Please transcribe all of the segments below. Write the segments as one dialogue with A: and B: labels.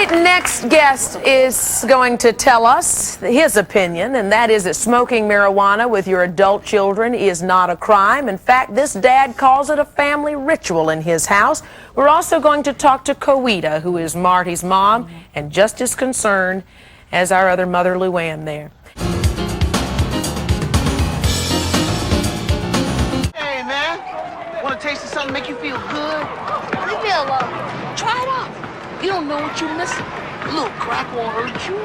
A: right, next guest is going to tell us his opinion, and that is that smoking marijuana with your adult children is not a crime. In fact, this dad calls it a family ritual in his house. We're also going to talk to KOETA, who is Marty's mom, and just as concerned as our other mother, Luann, there.
B: Hey, man. Want to taste of something make you feel good?
C: Leave me alone.
B: Try it out. You don't know what you're missing. A little crack won't hurt you.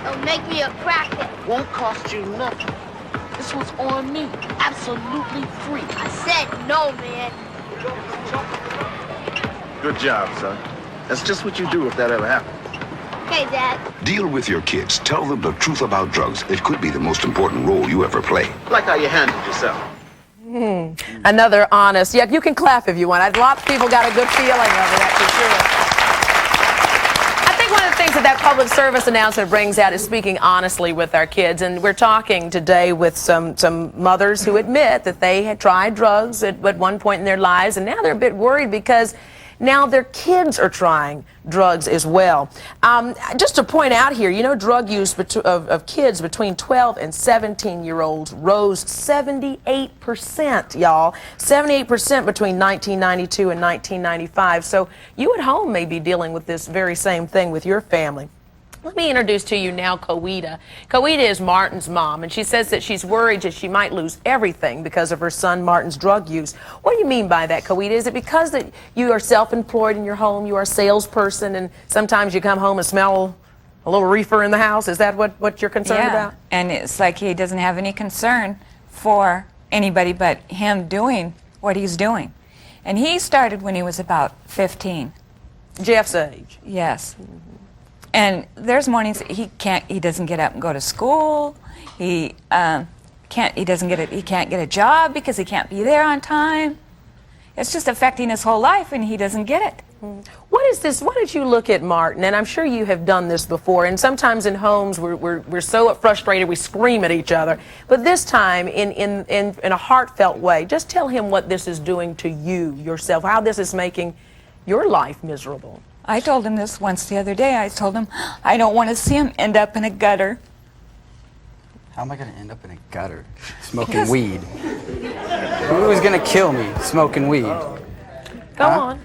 C: It'll make me a crackhead.
B: Won't cost you nothing. This one's on me. Absolutely free.
C: I said no, man.
D: Good job, son. That's just what you do if that ever happens.
C: Okay, Dad.
E: Deal with your kids. Tell them the truth about drugs. It could be the most important role you ever play.
D: I like how you handled yourself.
A: Another honest. Yeah, you can clap if you want. A lot of people got a good feeling over that, for sure. I think one of the things that public service announcement brings out is speaking honestly with our kids. And we're talking today with some mothers who admit that they had tried drugs at one point in their lives, and now they're a bit worried because now their kids are trying drugs as well. Just to point out here, you know, drug use of kids between 12 and 17-year-olds rose 78%, y'all. 78% between 1992 and 1995. So you at home may be dealing with this very same thing with your family. Let me introduce to you now KOETA. KOETA is Martin's mom, and she says that she's worried that she might lose everything because of her son Martin's drug use. What do you mean by that, KOETA? Is it because that you are self-employed in your home, you are a salesperson, and sometimes you come home and smell a little reefer in the house? Is that what you're concerned about?
F: And it's like he doesn't have any concern for anybody but him doing what he's doing. And he started when he was about 15.
A: Jeff's age.
F: Yes. And there's mornings he doesn't get up and go to school. He can't get a job because he can't be there on time. It's just affecting his whole life, and he doesn't get it.
A: What is this? Why did you look at Martin? And I'm sure you have done this before. And sometimes in homes we're so frustrated we scream at each other. But this time, in a heartfelt way, just tell him what this is doing to you yourself. How this is making your life miserable.
F: I told him this once the other day. I told him I don't want to see him end up in a gutter.
G: How am I going to end up in a gutter smoking weed? Who is going to kill me smoking weed?
A: Go on.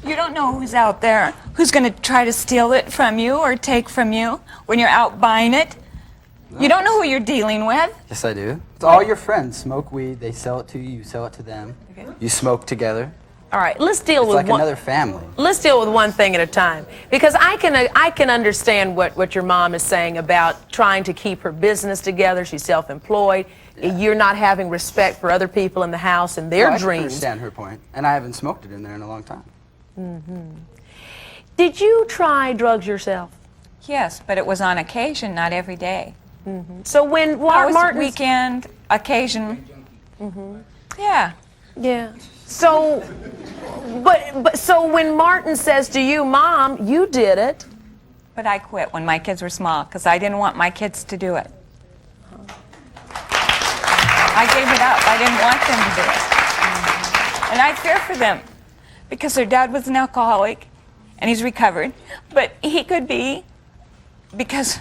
F: You don't know who's out there, who's going to try to steal it from you or take from you when you're out buying it. No. You don't know who you're dealing with.
G: Yes, I do. It's all your friends smoke weed. They sell it to you. You sell it to them. Okay. You smoke together.
A: All right, let's deal with
G: another family.
A: Let's deal with one thing at a time, because I can understand what your mom is saying about trying to keep her business together. She's self-employed. Yeah. You're not having respect for other people in the house and their dreams.
G: I understand her point, and I haven't smoked it in there in a long time.
A: Did you try drugs yourself?
F: Yes, but it was on occasion, not every day.
A: So when Martin's
F: weekend occasion. Yeah.
A: Yeah. So, so when Martin says to you, Mom, you did it.
F: But I quit when my kids were small because I didn't want my kids to do it. I gave it up. I didn't want them to do it. And I fear for them because their dad was an alcoholic and he's recovered. But he could be, because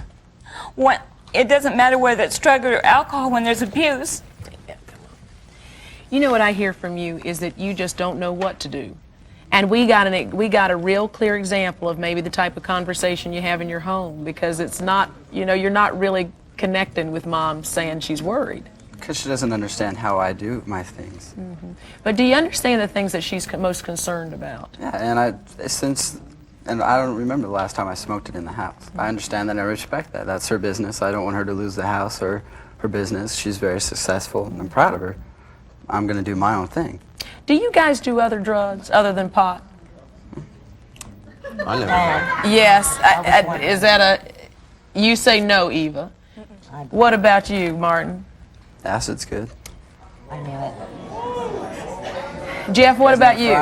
F: it doesn't matter whether it's drug or alcohol when there's abuse.
A: You know what I hear from you is that you just don't know what to do. And we got a real clear example of maybe the type of conversation you have in your home, because it's not, you know, you're not really connecting with Mom saying she's worried.
G: Because she doesn't understand how I do my things.
A: But do you understand the things that she's most concerned about?
G: Yeah, and I don't remember the last time I smoked it in the house. I understand that and I respect that. That's her business. I don't want her to lose the house or her business. She's very successful and I'm proud of her. I'm going to do my own thing.
A: Do you guys do other drugs other than pot?
D: I never.
A: Yes. Is that a... You say no, Eva. What about you, Martin?
G: Acid's good.
H: I knew it.
A: Jeff, what about you?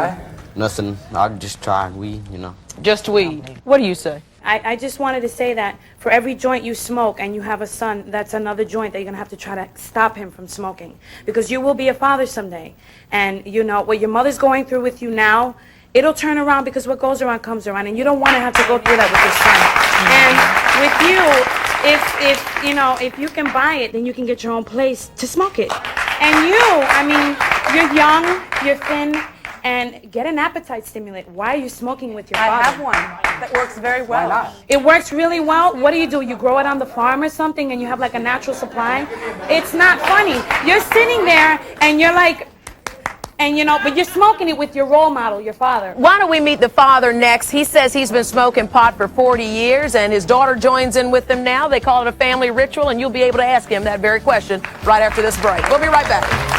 I: Nothing. I just tried weed, you know.
A: Just weed. What do you say?
J: I just wanted to say that for every joint you smoke and you have a son, that's another joint that you're going to have to try to stop him from smoking. Because you will be a father someday. And, you know, what your mother's going through with you now it'll turn around, because what goes around comes around, and you don't want to have to go through that with your son. And with you, if you can buy it, then you can get your own place to smoke it. And you, I mean, you're young, you're thin, and get an appetite stimulant. Why are you smoking with your father?
F: I have one that works very well.
G: Why not?
J: It works really well. What do? You grow it on the farm or something, and you have like a natural supply? It's not funny. You're sitting there, and you're like, but you're smoking it with your role model, your father.
A: Why don't we meet the father next? He says he's been smoking pot for 40 years, and his daughter joins in with him now. They call it a family ritual, and you'll be able to ask him that very question right after this break. We'll be right back.